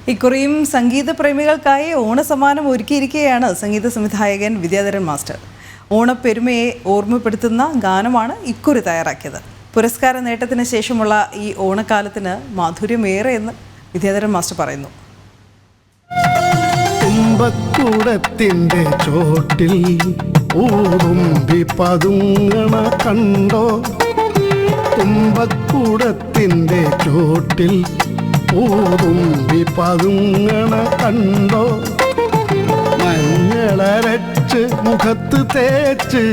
ഇക്കുറിയും സംഗീത പ്രേമികൾക്കായി ഓണസമ്മാനം ഒരുക്കിയിരിക്കുകയാണ് സംഗീത സംവിധായകൻ വിദ്യാധരൻ മാസ്റ്റർ. ഓണപ്പെരുമയെ ഓർമ്മപ്പെടുത്തുന്ന ഗാനമാണ് ഇക്കുറി തയ്യാറാക്കിയത്. പുരസ്കാര നേട്ടത്തിന് ശേഷമുള്ള ഈ ഓണക്കാലത്തിന് മാധുര്യമേറെ എന്ന് വിദ്യാധരൻ മാസ്റ്റർ പറയുന്നു. തുമ്പക്കൂടത്തിൻ്റെ ചോട്ടിൽ ഊറുമ്പി പതുങ്ങണ കണ്ടോ, തുമ്പക്കൂടത്തിൻ്റെ ചോട്ടിൽ ഊറുമ്പി പതുങ്ങണ കണ്ടോ, മഞ്ഞളരച്ച് മുഖത്ത് തേച്ച്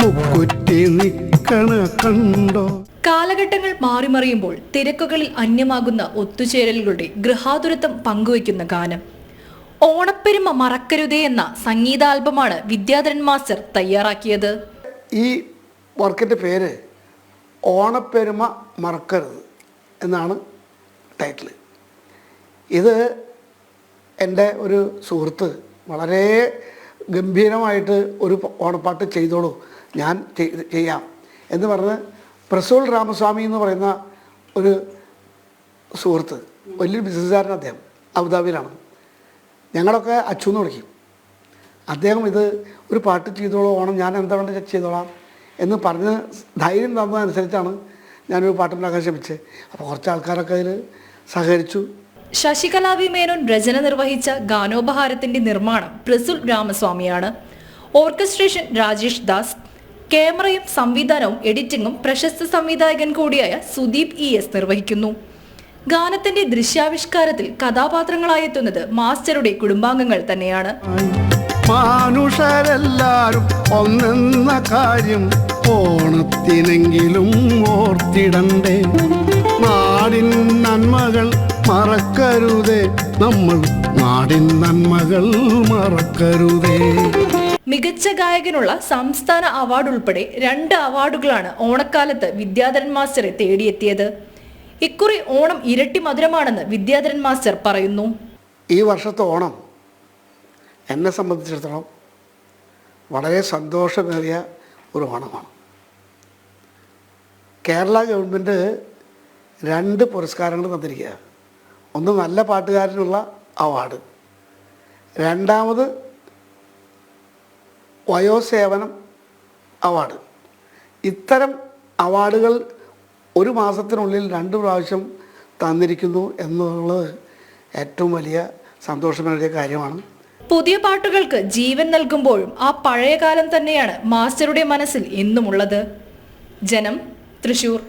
മുക്കുറ്റി നിക്കണ കണ്ടോ. കാലഘട്ടങ്ങൾ മാറിമറിയുമ്പോൾ തിരക്കുകളിൽ അന്യമാകുന്ന ഒത്തുചേരലുകളുടെ ഗൃഹാതുരത്വം പങ്കുവയ്ക്കുന്ന ഗാനം. ഓണപ്പെരുമ മറക്കരുതേ എന്ന സംഗീതാൽബമാണ് വിദ്യാധരൻ മാസ്റ്റർ തയ്യാറാക്കിയത്. ഈ വർക്കിൻ്റെ പേര് ഓണപ്പെരുമ മറക്കരുത് എന്നാണ് ടൈറ്റിൽ. ഇത് എൻ്റെ ഒരു സുഹൃത്ത് വളരെ ഗംഭീരമായിട്ട് ഒരു ഓണപ്പാട്ട് ചെയ്തോളൂ, ഞാൻ ചെയ്യാം എന്ന് പറഞ്ഞ് പ്രസൂൽ രാമസ്വാമി എന്ന് പറയുന്ന ഒരു സുഹൃത്ത്, വലിയൊരു ബിസിനസ്സുകാരൻ, അദ്ദേഹം അബുദാബിയിലാണ്. ഞങ്ങളൊക്കെ അച്ചു എന്ന് വിളിക്കും. അദ്ദേഹം ഇത് ഒരു പാട്ട് ചെയ്തോളൂ, ഓണം ഞാൻ എന്താ വേണ്ട ചെയ്തോളാം എന്ന് പറഞ്ഞ് ധൈര്യം തന്നതനുസരിച്ചാണ് ഞാനൊരു പാട്ടുണ്ടാക്കാൻ ശ്രമിച്ചത്. അപ്പോൾ കുറച്ച് ആൾക്കാരൊക്കെ അതിൽ സഹകരിച്ചു. ശശികലാവി മേനോൻ രചന നിർവഹിച്ച ഗാനോപഹാരത്തിന്റെ നിർമ്മാണം പ്രസുൽ രാമസ്വാമിയാണ്. ഓർക്കസ്ട്രേഷൻ രാജേഷ് ദാസ്. ക്യാമറയും സംവിധാനവും എഡിറ്റിംഗും പ്രശസ്ത സംവിധായകൻ കൂടിയായ സുദീപ് ES നിർവഹിക്കുന്നു. ഗാനത്തിന്റെ ദൃശ്യാവിഷ്കാരത്തിൽ കഥാപാത്രങ്ങളായെത്തുന്നത് മാസ്റ്ററുടെ കുടുംബാംഗങ്ങൾ തന്നെയാണ്. മനുഷ്യരെല്ലാരും ഒന്നെന്ന കാര്യം ഓണത്തിനെങ്കിലും ഓർത്തിടണ്ടേ, നാടിൻ നന്മകൾ മറക്കരുതേ, നമ്മൾ നാടിൻ നന്മകൾ മറക്കരുതേ. മികച്ച ഗായകനുള്ള സംസ്ഥാന അവാർഡ് ഉൾപ്പെടെ 2 അവാർഡുകളാണ് ഓണക്കാലത്ത് വിദ്യാധരൻ മാസ്റ്ററെ തേടിയെത്തിയത്. ഇക്കുറി ഓണം ഇരട്ടി മധുരമാണെന്ന് വിദ്യാധരൻ മാസ്റ്റർ പറയുന്നു. ഈ വർഷത്തെ ഓണം എന്നെ സംബന്ധിച്ചിടത്തോളം വളരെ സന്തോഷമേറിയ ഒരു ഓണമാണ്. കേരള ഗവൺമെൻറ് 2 പുരസ്കാരങ്ങൾ തന്നിരിക്കുക. ഒന്ന് നല്ല പാട്ടുകാരനുള്ള അവാർഡ്, രണ്ടാമത് വയോസേവനം അവാർഡ്. ഇത്തരം അവാർഡുകൾ ഒരു മാസത്തിനുള്ളിൽ 2 പ്രാവശ്യം തന്നിരിക്കുന്നു എന്നുള്ളത് ഏറ്റവും വലിയ സന്തോഷമേറിയ കാര്യമാണ്. പുതിയ പാട്ടുകൾക്ക് ജീവൻ നൽകുമ്പോഴും ആ പഴയ കാലം തന്നെയാണ് മാസ്റ്ററുടെ മനസ്സിൽ എന്നുമുള്ളത്. ജനം, തൃശൂർ.